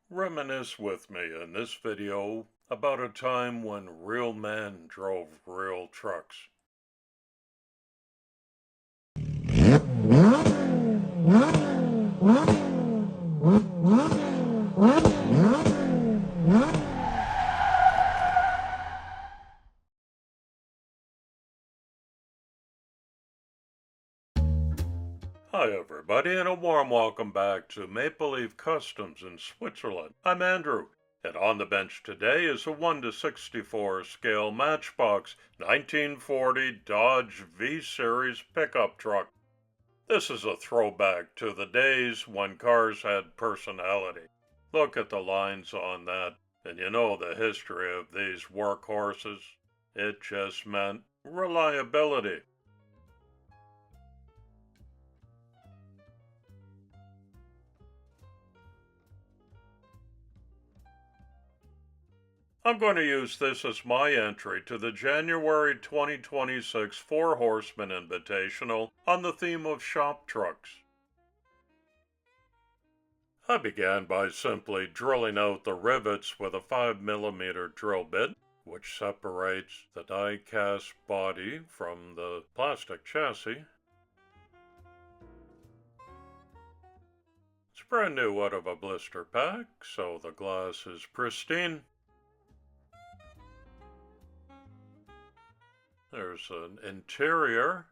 Reminisce with me in this video about a time when real men drove real trucks. Hi everybody, and a warm welcome back to Maple Leaf Customs in Switzerland. I'm Andrew, and on the bench today is a 1:64 scale Matchbox 1940 Dodge V-Series pickup truck. This is a throwback to the days when cars had personality. Look at the lines on that, and you know the history of these workhorses. It just meant reliability. I'm going to use this as my entry to the January 2026 Four Horsemen Invitational on the theme of shop trucks. I began by simply drilling out the rivets with a 5mm drill bit, which separates the die-cast body from the plastic chassis. It's brand new out of a blister pack, so the glass is pristine. There's an interior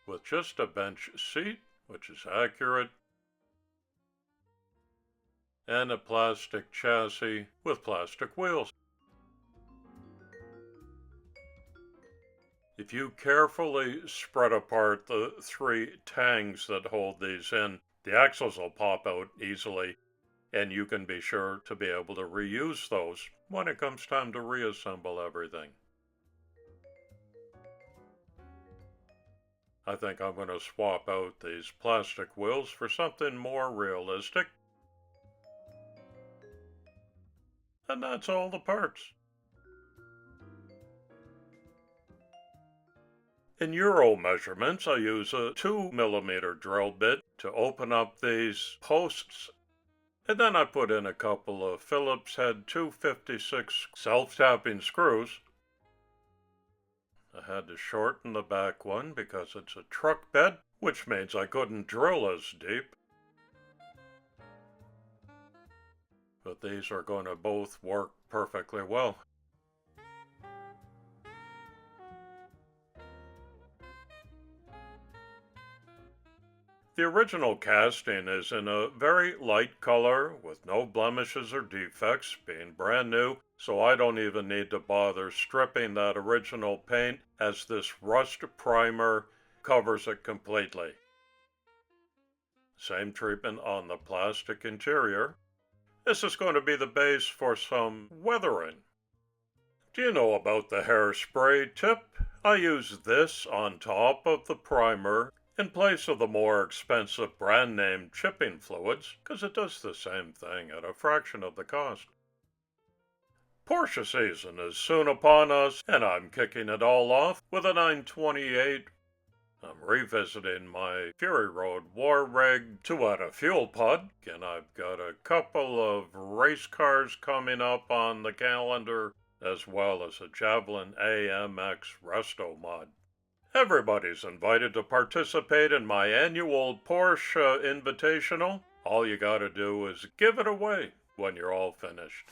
with just a bench seat, which is accurate, and a plastic chassis with plastic wheels. If you carefully spread apart the three tangs that hold these in, the axles will pop out easily, and you can be sure to be able to reuse those when it comes time to reassemble everything. I think I'm going to swap out these plastic wheels for something more realistic. And that's all the parts. In Euro measurements, I use a 2mm drill bit to open up these posts, and then I put in a couple of Phillips head 256 self-tapping screws. I had to shorten the back one because it's a truck bed, which means I couldn't drill as deep. But these are going to both work perfectly well. The original casting is in a very light color with no blemishes or defects, being brand new, so I don't even need to bother stripping that original paint as this rust primer covers it completely. Same treatment on the plastic interior. This is going to be the base for some weathering. Do you know about the hairspray tip? I use this on top of the primer in place of the more expensive brand name chipping fluids, because it does the same thing at a fraction of the cost. Porsche season is soon upon us, and I'm kicking it all off with a 928. I'm revisiting my Fury Road war rig to add a fuel pod, and I've got a couple of race cars coming up on the calendar, as well as a Javelin AMX resto mod. Everybody's invited to participate in my annual Porsche Invitational. All you gotta do is give it away when you're all finished.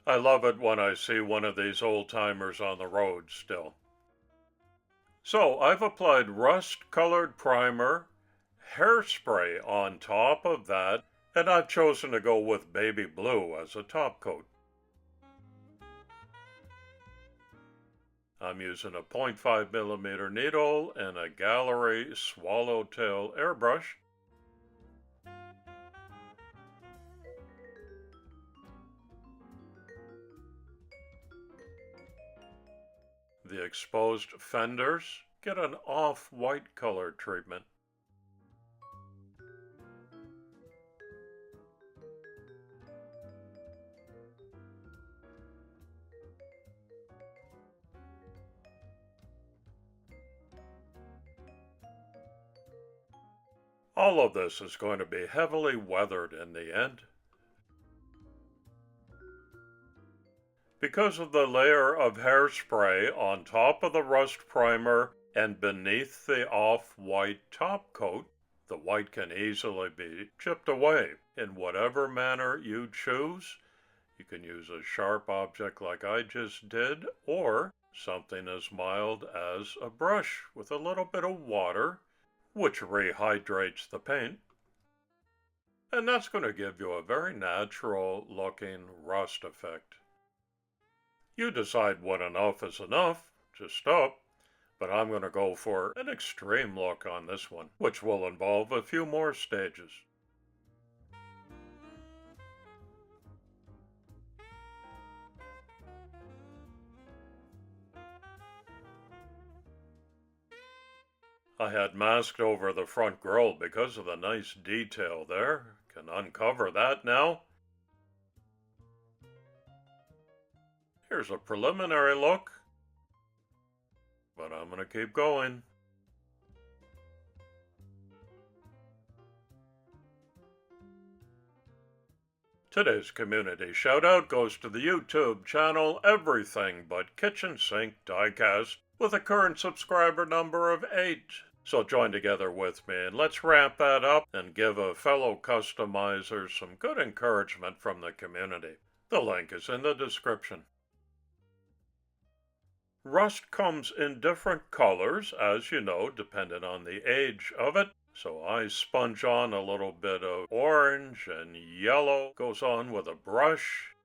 I love it when I see one of these old-timers on the road still. So I've applied rust-colored primer, hairspray on top of that, and I've chosen to go with baby blue as a top coat. I'm using a 0.5mm needle and a Gaahleri swallowtail airbrush. The exposed fenders get an off-white color treatment. All of this is going to be heavily weathered in the end. Because of the layer of hairspray on top of the rust primer and beneath the off-white top coat, the white can easily be chipped away in whatever manner you choose. You can use a sharp object like I just did, or something as mild as a brush with a little bit of water, which rehydrates the paint. And that's going to give you a very natural looking rust effect. You decide when enough is enough, just stop, but I'm going to go for an extreme look on this one, which will involve a few more stages. I had masked over the front grille because of the nice detail there. Can uncover that now. Here's a preliminary look, but I'm going to keep going. Today's community shout-out goes to the YouTube channel Everything But Kitchen Sink Diecast with a current subscriber number of 8. So join together with me and let's ramp that up and give a fellow customizer some good encouragement from the community. The link is in the description. Rust comes in different colors, as you know, depending on the age of it. So I sponge on a little bit of orange and yellow, goes on with a brush.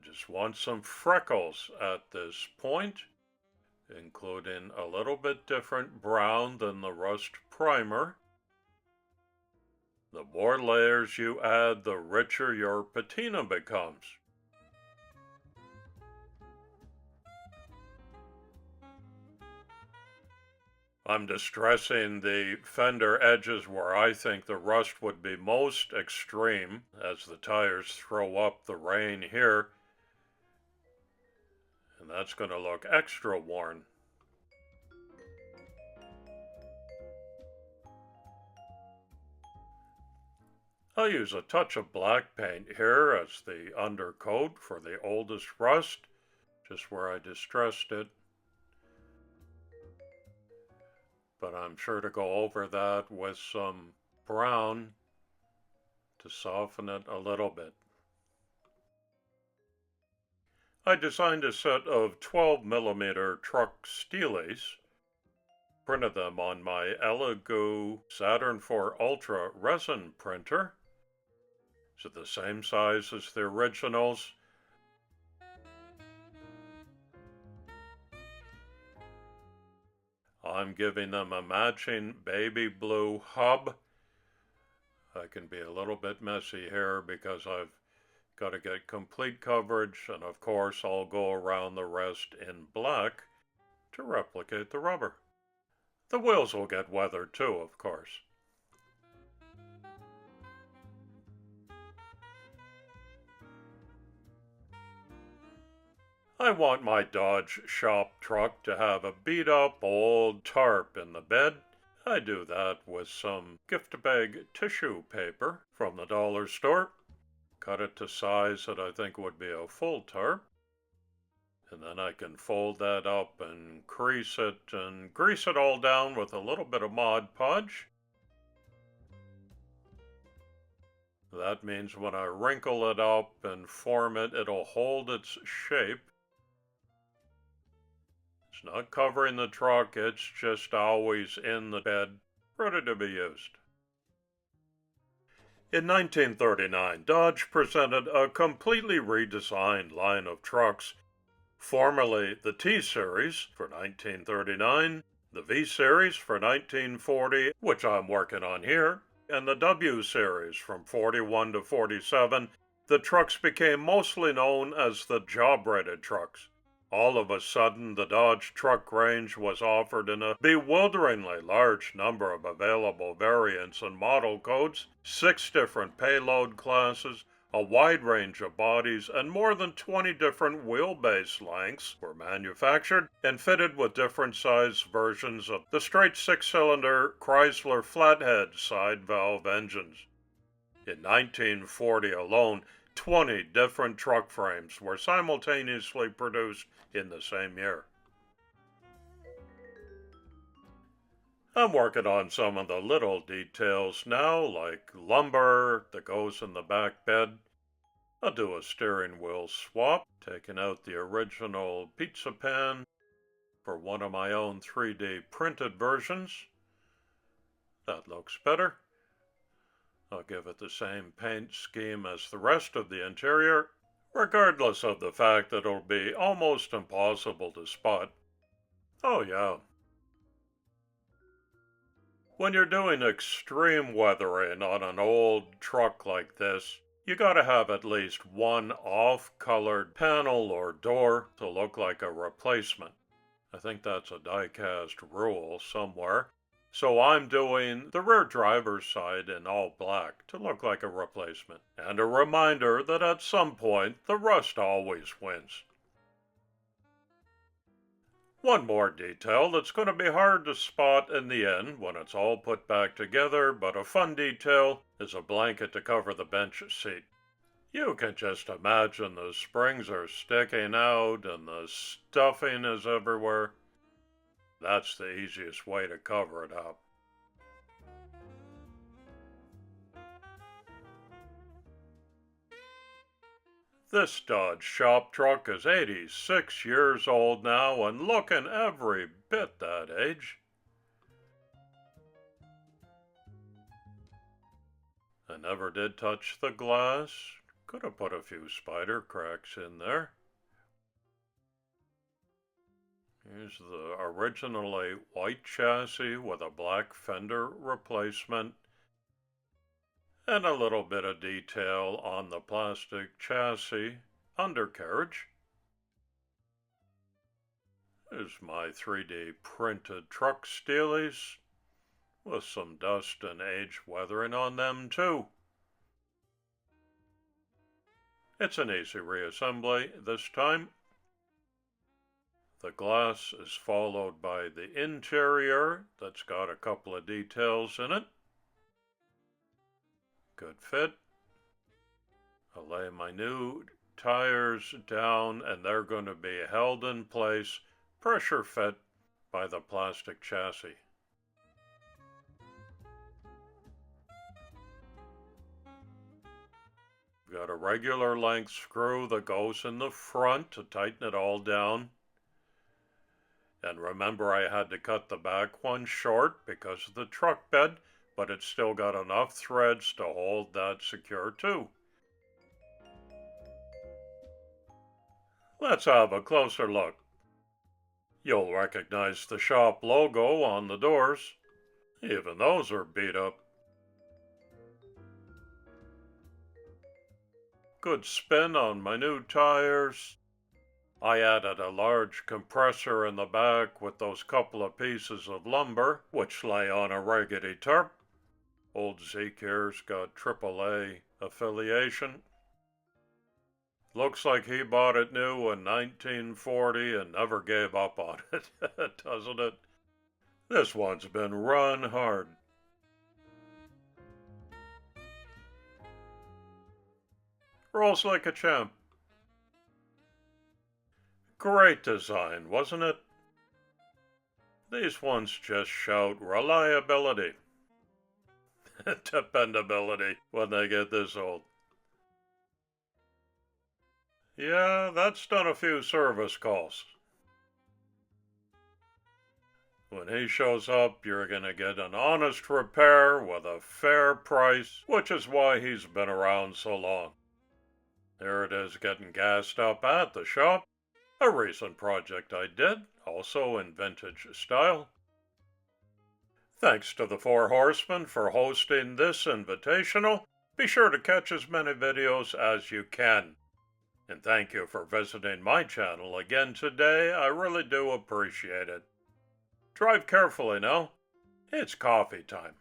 Just want some freckles at this point, including a little bit different brown than the rust primer. The more layers you add, the richer your patina becomes. I'm distressing the fender edges where I think the rust would be most extreme as the tires throw up the rain here. And that's going to look extra worn. I'll use a touch of black paint here as the undercoat for the oldest rust, just where I distressed it. But I'm sure to go over that with some brown to soften it a little bit. I designed a set of 12mm truck steelies, printed them on my Elegoo Saturn IV Ultra resin printer. Is it the same size as the originals? I'm giving them a matching baby blue hub. I can be a little bit messy here because I've got to get complete coverage, and of course I'll go around the rest in black to replicate the rubber. The wheels will get weathered too, of course. I want my Dodge shop truck to have a beat-up old tarp in the bed. I do that with some gift bag tissue paper from the dollar store. Cut it to size that I think would be a full tarp. And then I can fold that up and crease it and grease it all down with a little bit of Mod Podge. That means when I wrinkle it up and form it, it'll hold its shape. It's not covering the truck, it's just always in the bed, ready to be used. In 1939, Dodge presented a completely redesigned line of trucks, formerly the T-Series for 1939, the V-Series for 1940, which I'm working on here, and the W-Series from 41 to 47. The trucks became mostly known as the job-rated trucks. All of a sudden, the Dodge truck range was offered in a bewilderingly large number of available variants and model codes, 6 different payload classes, A wide range of bodies and more than 20 different wheelbase lengths were manufactured and fitted with different size versions of the straight six-cylinder Chrysler Flathead side valve engines. In 1940 alone, 20 different truck frames were simultaneously produced in the same year. I'm working on some of the little details now, like lumber that goes in the back bed. I'll do a steering wheel swap, taking out the original pizza pan for one of my own 3D printed versions. That looks better. I'll give it the same paint scheme as the rest of the interior, regardless of the fact that it'll be almost impossible to spot. Oh yeah. When you're doing extreme weathering on an old truck like this, you gotta have at least one off-colored panel or door to look like a replacement. I think that's a die-cast rule somewhere. So I'm doing the rear driver's side in all black to look like a replacement. And a reminder that at some point, the rust always wins. One more detail that's going to be hard to spot in the end when it's all put back together, but a fun detail, is a blanket to cover the bench seat. You can just imagine the springs are sticking out and the stuffing is everywhere. That's the easiest way to cover it up. This Dodge shop truck is 86 years old now and looking every bit that age. I never did touch the glass. Could have put a few spider cracks in there. Here's the originally white chassis with a black fender replacement. And a little bit of detail on the plastic chassis undercarriage. Here's my 3D printed truck steelies with some dust and age weathering on them too. It's an easy reassembly this time. The glass is followed by the interior that's got a couple of details in it. Good fit. I'll lay my new tires down and they're going to be held in place, pressure fit by the plastic chassis. Got a regular length screw that goes in the front to tighten it all down. And remember, I had to cut the back one short because of the truck bed, but it's still got enough threads to hold that secure too. Let's have a closer look. You'll recognize the shop logo on the doors. Even those are beat up. Good spin on my new tires. I added a large compressor in the back with those couple of pieces of lumber, which lay on a raggedy tarp. Old Zeke here's got AAA affiliation. Looks like he bought it new in 1940 and never gave up on it, doesn't it? This one's been run hard. Rolls like a champ. Great design, wasn't it? These ones just shout reliability. Dependability when they get this old. Yeah, that's done a few service calls. When he shows up, you're gonna get an honest repair with a fair price, which is why he's been around so long. There it is getting gassed up at the shop. A recent project I did, also in vintage style. Thanks to the Four Horsemen for hosting this invitational. Be sure to catch as many videos as you can. And thank you for visiting my channel again today. I really do appreciate it. Drive carefully now. It's coffee time.